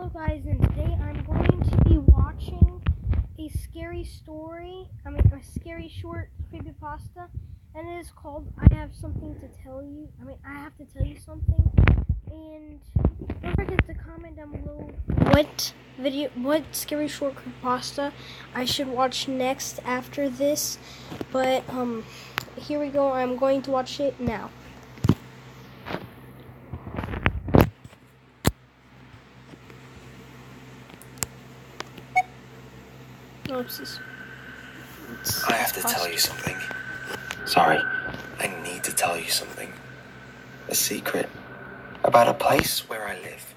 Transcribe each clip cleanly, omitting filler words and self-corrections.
Hello guys, and today I'm going to be watching a scary short creepypasta, and it is called I Have Something to Tell You. I have to tell you something, and don't forget to comment down below what scary short creepypasta I should watch next after this, but here we go. I'm going to watch it now. I have to tell you something. Sorry, I need to tell you something. A secret about a place where I live.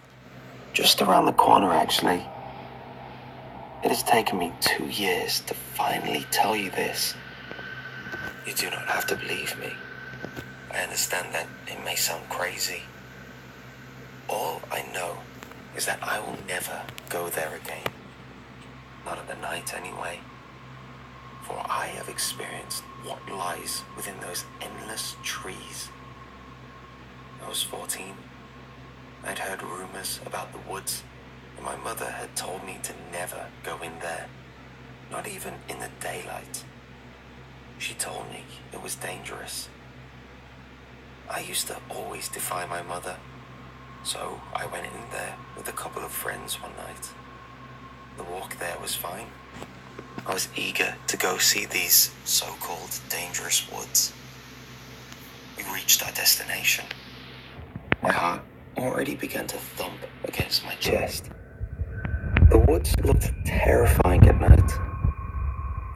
Just around the corner, actually. It has taken me 2 years to finally tell you this. You do not have to believe me. I understand that it may sound crazy. All I know is that I will never go there again. Not at the night, anyway. For I have experienced what lies within those endless trees. I was 14. I'd heard rumors about the woods, and my mother had told me to never go in there, not even in the daylight. She told me it was dangerous. I used to always defy my mother, so I went in there with a couple of friends one night. The walk there was fine. I was eager to go see these so-called dangerous woods. We reached our destination. My heart already began to thump against my chest. The woods looked terrifying at night.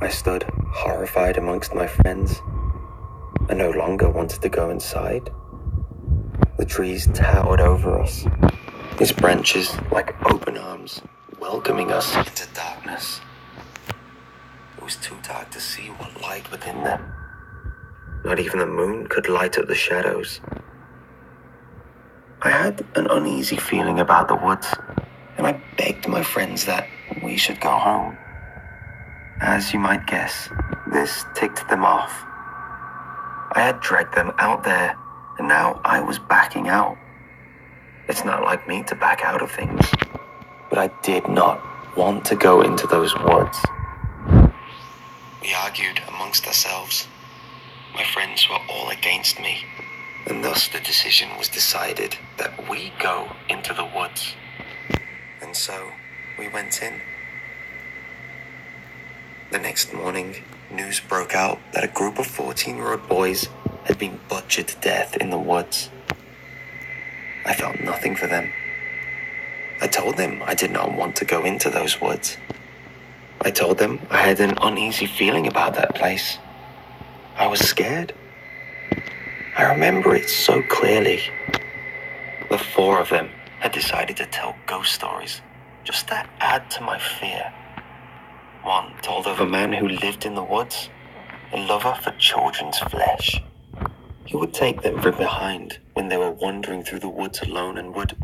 I stood horrified amongst my friends. I no longer wanted to go inside. The trees towered over us, its branches like open arms, welcoming us into darkness. It was too dark to see what light within them. Not even the moon could light up the shadows. I had an uneasy feeling about the woods, and I begged my friends that we should go home. As you might guess, this ticked them off. I had dragged them out there, and now I was backing out. It's not like me to back out of things, but I did not want to go into those woods. We argued amongst ourselves. My friends were all against me, and thus the decision was decided that we go into the woods. And so we went in. The next morning, news broke out that a group of 14-year-old boys had been butchered to death in the woods. I felt nothing for them. I told them I did not want to go into those woods. I told them I had an uneasy feeling about that place. I was scared. I remember it so clearly. The 4 of them had decided to tell ghost stories, just to add to my fear. One told of a man who lived in the woods, a lover for children's flesh. He would take them from behind when they were wandering through the woods alone and would...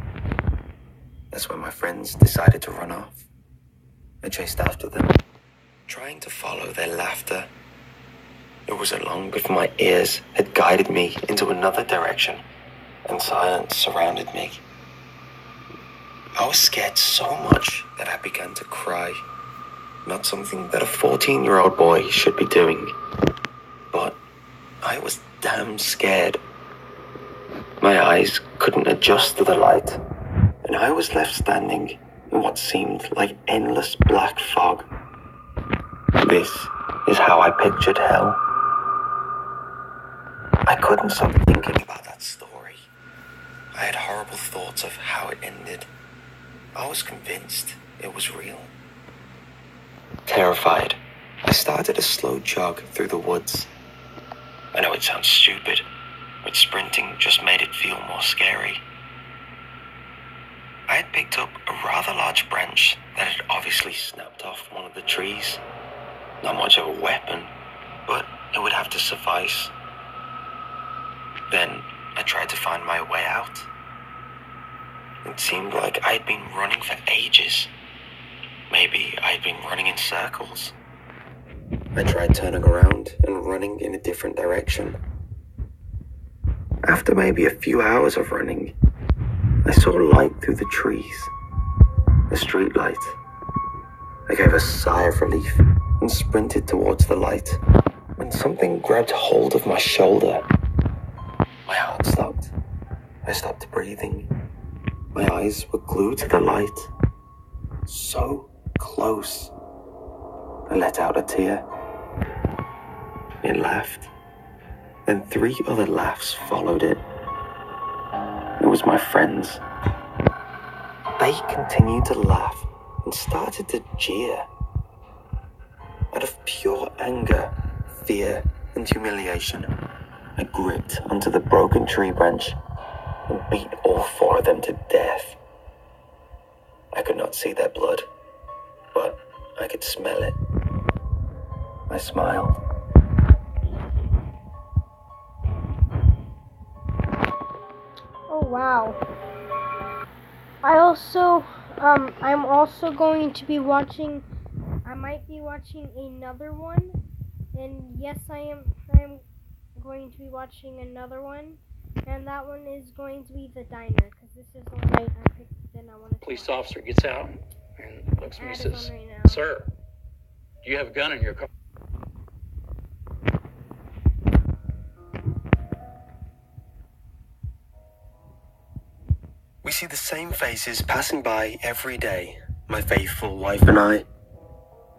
That's when my friends decided to run off. I chased after them, trying to follow their laughter. It wasn't long before my ears had guided me into another direction, and silence surrounded me. I was scared so much that I began to cry. Not something that a 14-year-old boy should be doing, but I was damn scared. My eyes couldn't adjust to the light, and I was left standing in what seemed like endless black fog. This is how I pictured hell. I couldn't stop thinking about that story. I had horrible thoughts of how it ended. I was convinced it was real. Terrified, I started a slow jog through the woods. I know it sounds stupid, but sprinting just made it feel more scary. I had picked up a rather large branch that had obviously snapped off one of the trees. Not much of a weapon, but it would have to suffice. Then I tried to find my way out. It seemed like I had been running for ages. Maybe I had been running in circles. I tried turning around and running in a different direction. After maybe a few hours of running, I saw light through the trees. a street light. I gave a sigh of relief and sprinted towards the light when something grabbed hold of my shoulder. My heart stopped. I stopped breathing. My eyes were glued to the light. So close. I let out a tear. It laughed. Then 3 other laughs followed it. It was my friends. They continued to laugh and started to jeer. Out of pure anger, fear, and humiliation, I gripped onto the broken tree branch and beat all 4 of them to death. I could not see their blood, but I could smell it. I smiled. Oh wow. I'm also going to be watching, I might be watching another one, and yes, I am going to be watching another one, and that one is going to be the diner, because this is the one I picked, and I want to. Police officer gets out and looks at me and says, Right now. "Sir, do you have a gun in your car?" We see the same faces passing by every day, my faithful wife and I.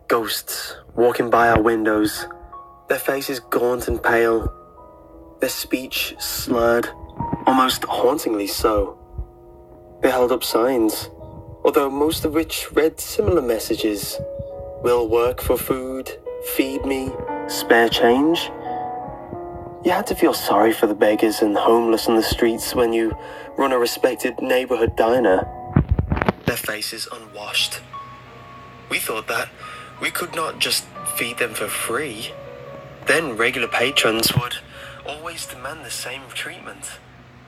Ghosts walking by our windows, their faces gaunt and pale, their speech slurred, almost hauntingly so. They held up signs, although most of which read similar messages. Will work for food, feed me, spare change. You had to feel sorry for the beggars and homeless on the streets when you run a respected neighborhood diner. Their faces unwashed. We thought that we could not just feed them for free. Then regular patrons would always demand the same treatment.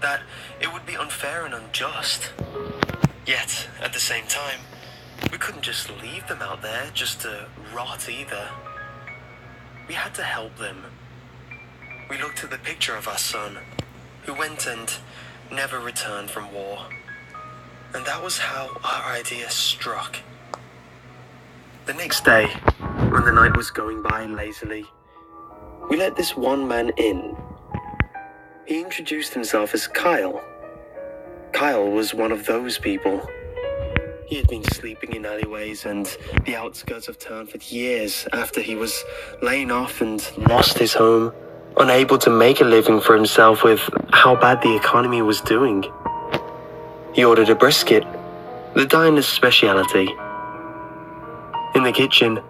That it would be unfair and unjust. Yet, at the same time, we couldn't just leave them out there just to rot either. We had to help them. We looked at the picture of our son, who went and never returned from war. And that was how our idea struck. The next day, when the night was going by lazily, we let this one man in. He introduced himself as Kyle. Kyle was one of those people. He had been sleeping in alleyways and the outskirts of town for years after he was laid off and lost his home. Unable to make a living for himself with how bad the economy was doing. He ordered a brisket, the diner's speciality. In the kitchen,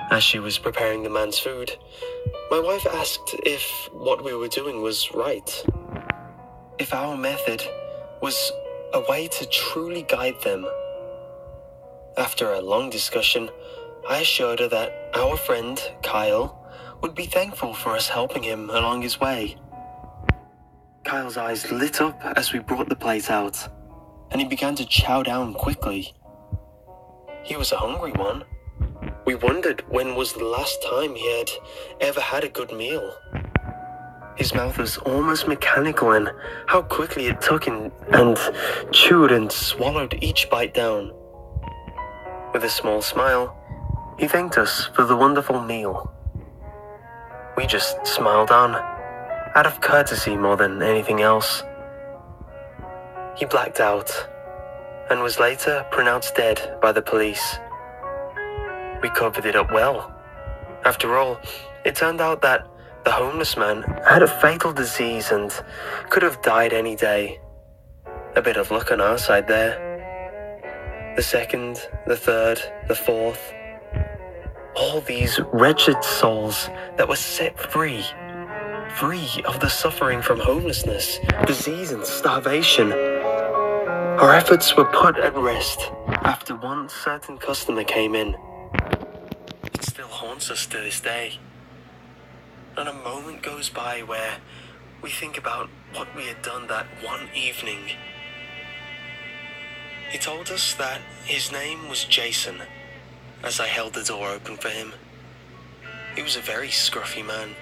as she was preparing the man's food, my wife asked if what we were doing was right. If our method was a way to truly guide them. After a long discussion, I assured her that our friend, Kyle, would be thankful for us helping him along his way. Kyle's eyes lit up as we brought the plate out, and he began to chow down quickly. He was a hungry one. We wondered when was the last time he had ever had a good meal. His mouth was almost mechanical in how quickly it took in and chewed and swallowed each bite down. With a small smile, he thanked us for the wonderful meal. We just smiled on, out of courtesy more than anything else. He blacked out, and was later pronounced dead by the police. We covered it up well. After all, it turned out that the homeless man had a fatal disease and could have died any day. A bit of luck on our side there. The second, the third, the fourth. All these wretched souls that were set free of the suffering from homelessness, disease and starvation. Our efforts were put at rest after one certain customer came in. It still haunts us to this day. Not a moment goes by where we think about what we had done that one evening. He told us that his name was Jason, as I held the door open for him. He was a very scruffy man,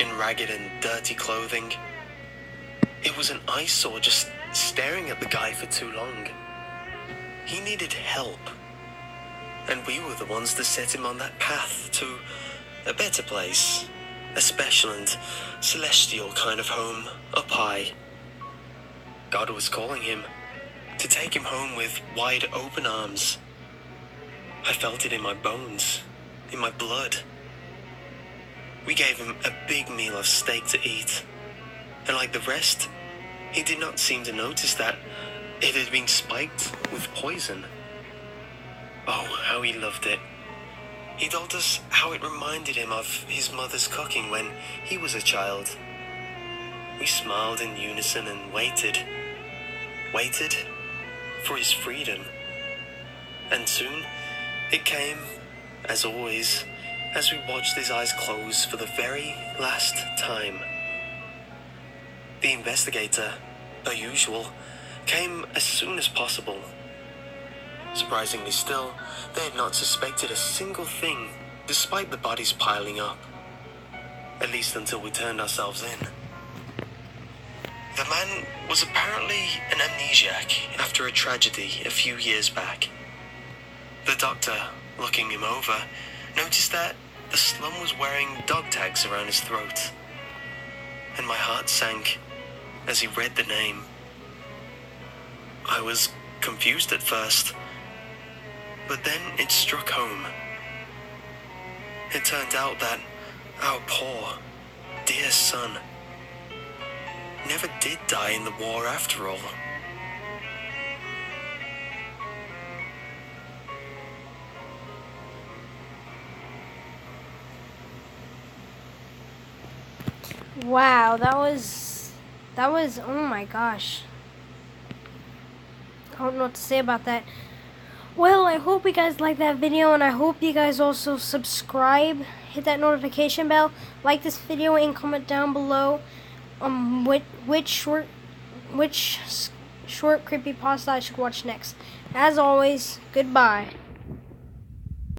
in ragged and dirty clothing. It was an eyesore just staring at the guy for too long. He needed help, And we were the ones that set him on that path to a better place. A special and celestial kind of home up high. God was calling him to take him home with wide open arms. I felt it in my bones, in my blood. We gave him a big meal of steak to eat, and like the rest, he did not seem to notice that it had been spiked with poison. Oh, how he loved it. He told us how it reminded him of his mother's cooking when he was a child. We smiled in unison and waited for his freedom. And soon it came, as always, as we watched his eyes close for the very last time. The investigator, per usual, came as soon as possible. Surprisingly still, they had not suspected a single thing, despite the bodies piling up. At least until we turned ourselves in. The man was apparently an amnesiac after a tragedy a few years back. The doctor, looking him over, noticed that the slum was wearing dog tags around his throat. And my heart sank as he read the name. I was confused at first, but then it struck home. It turned out that our poor, dear son never did die in the war after all. Wow, that was, oh my gosh. I don't know what to say about that. Well, I hope you guys liked that video, and I hope you guys also subscribe, hit that notification bell, like this video, and comment down below which short creepypasta I should watch next. As always, goodbye.